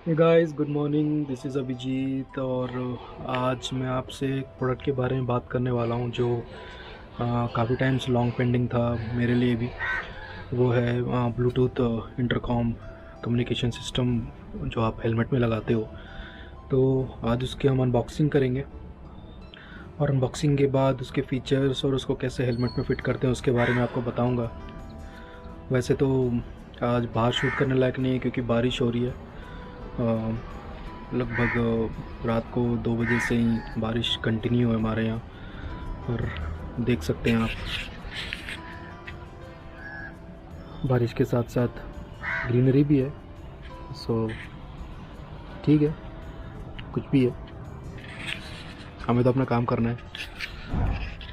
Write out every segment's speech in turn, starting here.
Hey guys, good morning. This is Abhijeet और आज मैं आपसे एक प्रोडक्ट के बारे में बात करने वाला हूँ जो काफ़ी टाइम से लॉन्ग पेंडिंग था मेरे लिए भी। वो है ब्लूटूथ इंटरकॉम कम्युनिकेशन सिस्टम जो आप हेलमेट में लगाते हो। तो आज उसकी हम अनबॉक्सिंग करेंगे और अनबॉक्सिंग के बाद उसके फीचर्स और उसको कैसे हेलमेट में फ़िट करते हैं उसके बारे में आपको बताऊँगा। वैसे तो आज बाहर शूट करने लायक नहीं है क्योंकि बारिश हो रही है। लगभग रात को 2 बजे से ही बारिश कंटिन्यू है हमारे यहाँ। और देख सकते हैं आप, बारिश के साथ साथ ग्रीनरी भी है। सो ठीक है, कुछ भी है, हमें तो अपना काम करना है।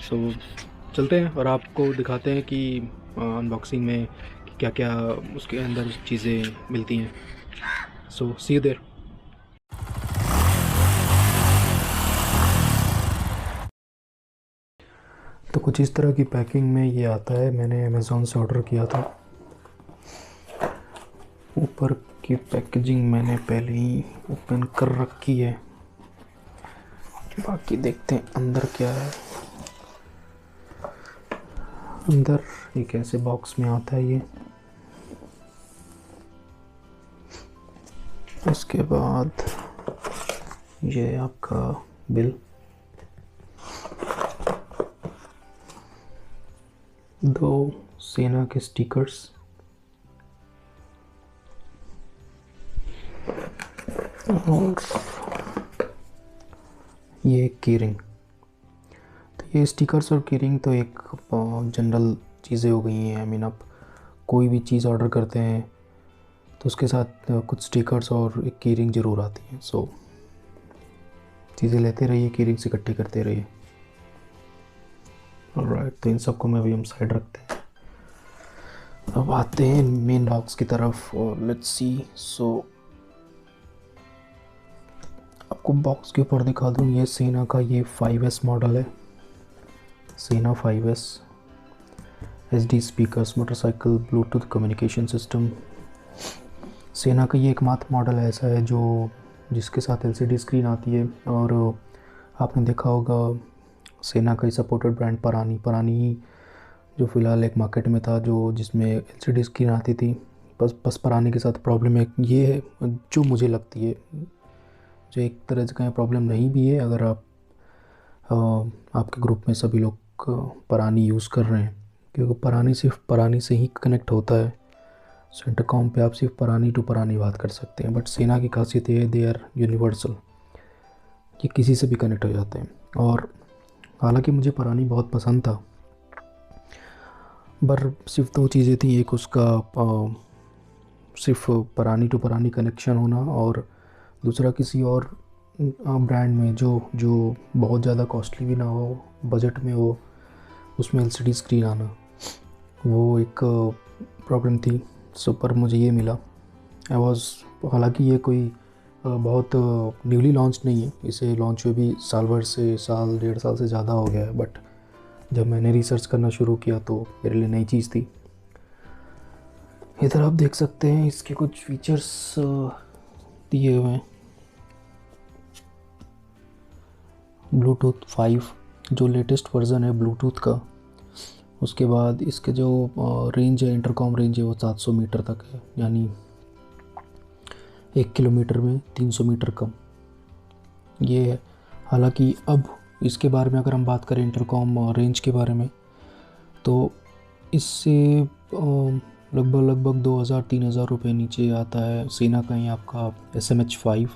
सो चलते हैं और आपको दिखाते हैं कि अनबॉक्सिंग में क्या क्या उसके अंदर चीज़ें मिलती हैं। सो सी यू देयर। तो कुछ इस तरह की पैकिंग में ये आता है। मैंने अमेज़ॉन से ऑर्डर किया था। ऊपर की पैकेजिंग मैंने पहले ही ओपन कर रखी है, बाकी देखते हैं अंदर क्या है। अंदर एक ऐसे बॉक्स में आता है ये। उसके बाद ये आपका बिल, 2 सेना के स्टिकर्स और ये की रिंग। तो ये स्टिकर्स और की रिंग तो एक जनरल चीज़ें हो गई हैं। आई मीन, आप कोई भी चीज़ ऑर्डर करते हैं तो उसके साथ कुछ स्टिकर्स और एक की रिंग ज़रूर आती हैं। सो चीज़ें लेते रहिए, की रिंग्स इकट्ठे करते रहिए। ऑलराइट, तो इन सबको मैं अभी हम साइड रखते हैं। अब आते हैं मेन बॉक्स की तरफ और लेट्स सी। सो आपको बॉक्स के ऊपर दिखा दूँ, ये सेना का ये 5S मॉडल है। सेना 5S HD speakers motorcycle Bluetooth communication system. सेना का ये एकमात्र मॉडल ऐसा है जो जिसके साथ LCD स्क्रीन आती है। और आपने देखा होगा सेना का ही सपोर्टेड ब्रांड परानी जो फ़िलहाल एक मार्केट में था, जो जिसमें LCD स्क्रीन आती थी। बस परानी के साथ प्रॉब्लम एक ये है जो मुझे लगती है, जो एक तरह से कहें प्रॉब्लम नहीं भी है। अगर आप आपके ग्रुप में सभी लोग परानी यूज़ कर रहे हैं, क्योंकि परानी सिर्फ परानी से ही कनेक्ट होता है। सो इंटरकॉम पे आप सिर्फ परानी टू परानी बात कर सकते हैं। बट सेना की खासियत ये है, दे आर यूनिवर्सल, ये किसी से भी कनेक्ट हो जाते हैं। और हालांकि मुझे परानी बहुत पसंद था, पर सिर्फ 2 चीज़ें थी। एक उसका सिर्फ परानी टू परानी कनेक्शन होना, और दूसरा किसी और ब्रांड में जो जो बहुत ज़्यादा कॉस्टली भी ना हो, बजट में हो, उसमें LCD स्क्रीन आना, वो एक प्रॉब्लम थी। सो पर मुझे ये मिला। आई वॉज, हालांकि ये कोई बहुत न्यूली लॉन्च नहीं है, इसे लॉन्च हुए भी साल 1.5 साल से ज़्यादा हो गया है। बट जब मैंने रिसर्च करना शुरू किया तो मेरे लिए नई चीज़ थी। इधर आप देख सकते हैं इसके कुछ फीचर्स दिए हुए हैं। ब्लूटूथ 5 जो लेटेस्ट वर्ज़न है ब्लूटूथ का। उसके बाद इसके जो रेंज है, इंटरकॉम रेंज है, वो 700 मीटर तक है, यानी 1 किलोमीटर में 300 मीटर कम ये है। हालांकि अब इसके बारे में अगर हम बात करें इंटरकॉम रेंज के बारे में, तो इससे लगभग 2000-3000 रुपये नीचे आता है सेना का ही आपका SMH5,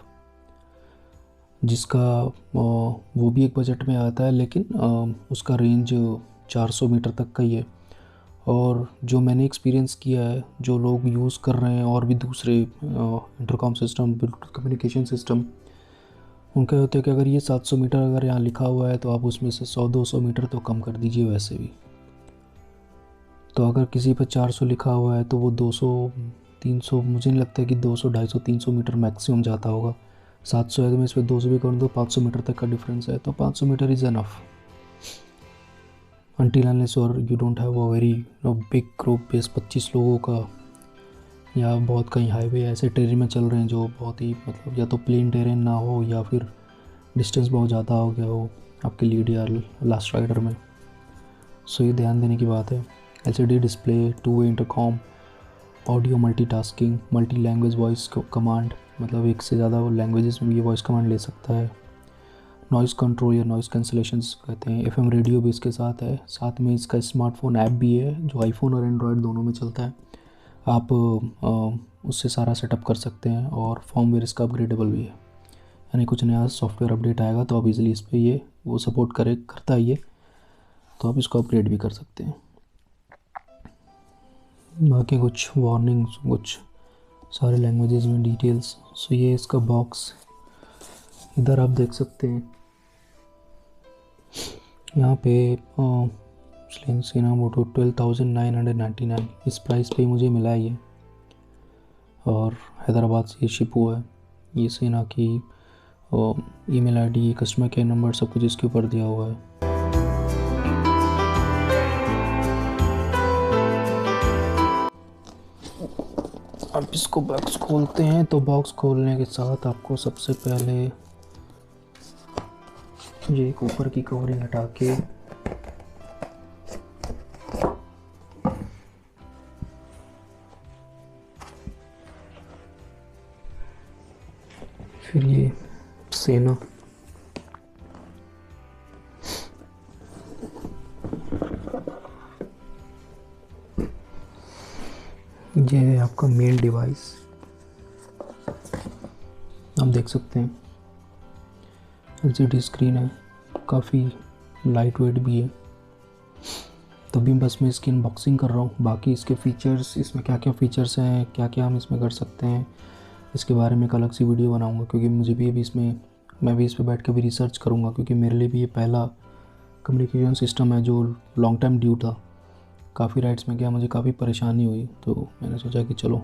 जिसका वो भी एक बजट में आता है, लेकिन उसका रेंज 400 मीटर तक का ही है। और जो मैंने एक्सपीरियंस किया है, जो लोग यूज़ कर रहे हैं और भी दूसरे intercom system, Bluetooth communication system, उनका होता है कि अगर ये 700 मीटर अगर यहाँ लिखा हुआ है तो आप उसमें से 100-200 मीटर तो कम कर दीजिए वैसे भी। तो अगर किसी पर 400 लिखा हुआ है तो वो 200-300, मुझे नहीं लगता है कि 200-250-300 मीटर मैक्सिमम जाता होगा। 700 है तो मैं इस पर 200 भी कर दूँ, 500 मीटर तक का डिफरेंस है, तो 500 meter is enough until unless और you don't have a very big group base 25 लोगों का या बहुत कहीं हाईवे ऐसे टेरेन में चल रहे हैं जो बहुत ही मतलब या तो प्लेन टेरेन ना हो या फिर डिस्टेंस बहुत ज़्यादा हो गया हो आपके लीड या लास्ट राइडर में। सो ये ध्यान देने की बात है। LCD display, 2 way intercom, audio multitasking, multi language voice command, मतलब एक से ज़्यादा लैंग्वेजेस में ये वॉइस कमांड ले सकता है। नॉइज़ कंट्रोल या नॉइज़ कैंसलेशन कहते हैं। FM रेडियो भी इसके साथ है। साथ में इसका स्मार्टफोन ऐप भी है जो आईफोन और एंड्रॉयड दोनों में चलता है। आप उससे सारा सेटअप कर सकते हैं और फॉर्मवेयर इसका अपग्रेडेबल भी है, यानी कुछ नया सॉफ्टवेयर अपडेट आएगा तो आप इजीली इस पर ये वो सपोर्ट करता है ये, तो आप इसको अपग्रेड भी कर सकते हैं। बाकी कुछ वार्निंग्स, कुछ सारे लैंग्वेजेस में डिटेल्स। सो ये इसका बॉक्स इधर आप देख सकते हैं। यहाँ पे सीना मोटो 12,999 इस प्राइस पे मुझे मिला है ये, और हैदराबाद से ये शिप हुआ है। ये सीना की email ID, customer care number सब कुछ इसके ऊपर दिया हुआ है। अब इसको बॉक्स खोलते हैं। तो बॉक्स खोलने के साथ आपको सबसे पहले ये एक ऊपर की कवरिंग हटा के फिर ये सेना, ये है आपका मेन डिवाइस। आप देख सकते हैं LCD स्क्रीन है, काफ़ी लाइट वेट भी है। तभी बस मैं इसकी अनबॉक्सिंग कर रहा हूँ। बाकी इसके फ़ीचर्स, इसमें क्या क्या फ़ीचर्स हैं, क्या क्या हम इसमें कर सकते हैं, इसके बारे में एक अलग सी वीडियो बनाऊँगा, क्योंकि मुझे भी अभी मैं भी इस पर बैठ के भी रिसर्च करूँगा, क्योंकि मेरे लिए भी ये पहला कम्युनिकेशन सिस्टम है जो लॉन्ग टाइम ड्यू था। काफ़ी राइड्स में गया, मुझे काफ़ी परेशानी हुई, तो मैंने सोचा कि चलो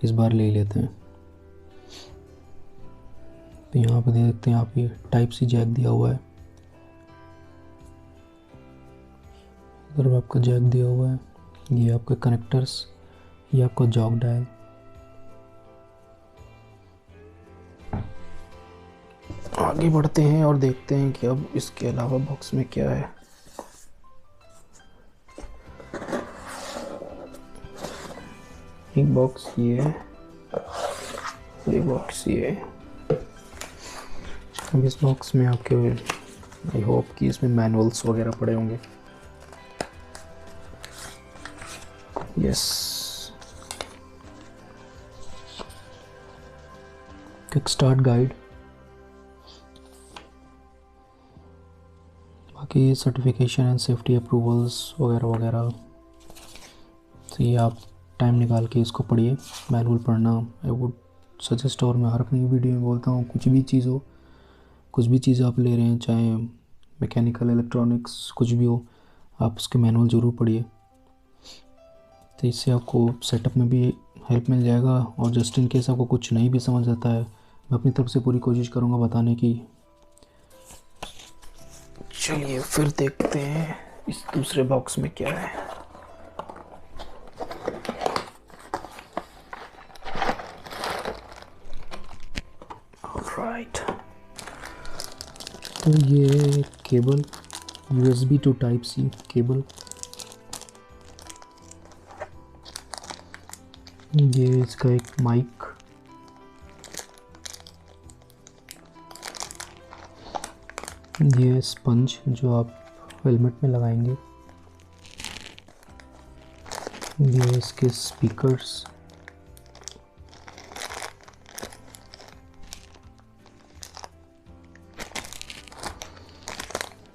इस बार ले लेते हैं। तो यहाँ पे देख सकते हैं आप, ये टाइप सी जैक दिया हुआ है, इधर आपका जैक दिया हुआ है, ये आपके कनेक्टर्स, ये आपका जॉक डायल। आगे बढ़ते हैं और देखते हैं कि अब इसके अलावा बॉक्स में क्या है। एक बॉक्स ये है, एक बॉक्स ये है। अब इस बॉक्स में आपके, आई होप कि इसमें मैनुअल्स वगैरह पड़े होंगे। यस, क्विक स्टार्ट गाइड, बाकी सर्टिफिकेशन एंड सेफ्टी अप्रूवल्स वगैरह वगैरह। तो ये आप टाइम निकाल के इसको पढ़िए, मैनुअल पढ़ना आई वुड सजेस्ट। और मैं हर अपनी वीडियो में बोलता हूँ, कुछ भी चीज़ हो, कुछ भी चीज़ आप ले रहे हैं, चाहे मैकेनिकल, इलेक्ट्रॉनिक्स, कुछ भी हो, आप उसके मैनुअल ज़रूर पढ़िए। तो इससे आपको सेटअप में भी हेल्प मिल जाएगा, और जस्ट इन केस आपको कुछ नहीं भी समझ आता है, मैं अपनी तरफ से पूरी कोशिश करूँगा बताने की। चलिए फिर देखते हैं इस दूसरे बॉक्स में क्या है। ऑलराइट, तो ये cable, USB to type C cable, ये इसका एक माइक, ये स्पंज जो आप हेलमेट में लगाएंगे, ये इसके स्पीकर्स,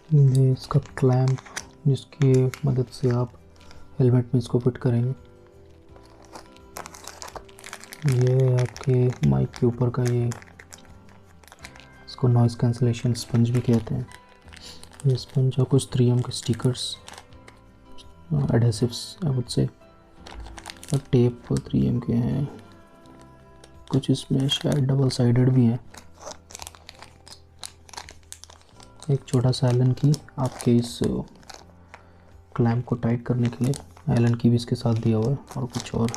ये इसका क्लैंप जिसकी मदद से आप हेलमेट में इसको फिट करेंगे, ये आपके माइक के ऊपर का ये, इसको नॉइज़ कैंसलेशन स्पंज भी कहते हैं। ये स्पंज और कुछ 3M के stickers, adhesives I would say, और टेप 3M के हैं, कुछ इसमें शायद डबल साइडेड भी हैं। एक छोटा सा एलन की आपके इस क्लैंप को टाइट करने के लिए, एलन की भी इसके साथ दिया हुआ है, और कुछ और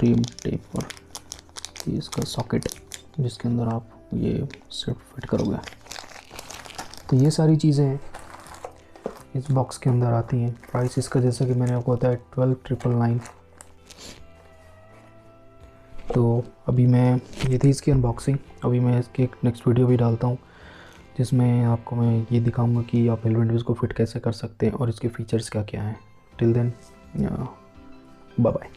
3 टेप और ये इसका सॉकेट जिसके अंदर आप ये सेट फिट करोगे। तो ये सारी चीज़ें हैं इस बॉक्स के अंदर आती हैं। प्राइस इसका जैसा कि मैंने आपको बताया 12,999। तो अभी मैं ये थी इसकी अनबॉक्सिंग। अभी मैं इसकी एक नेक्स्ट वीडियो भी डालता हूँ जिसमें आपको मैं ये दिखाऊंगा कि आप एल20 को फिट कैसे कर सकते हैं और इसके फीचर्स क्या क्या हैं। Till then bye bye.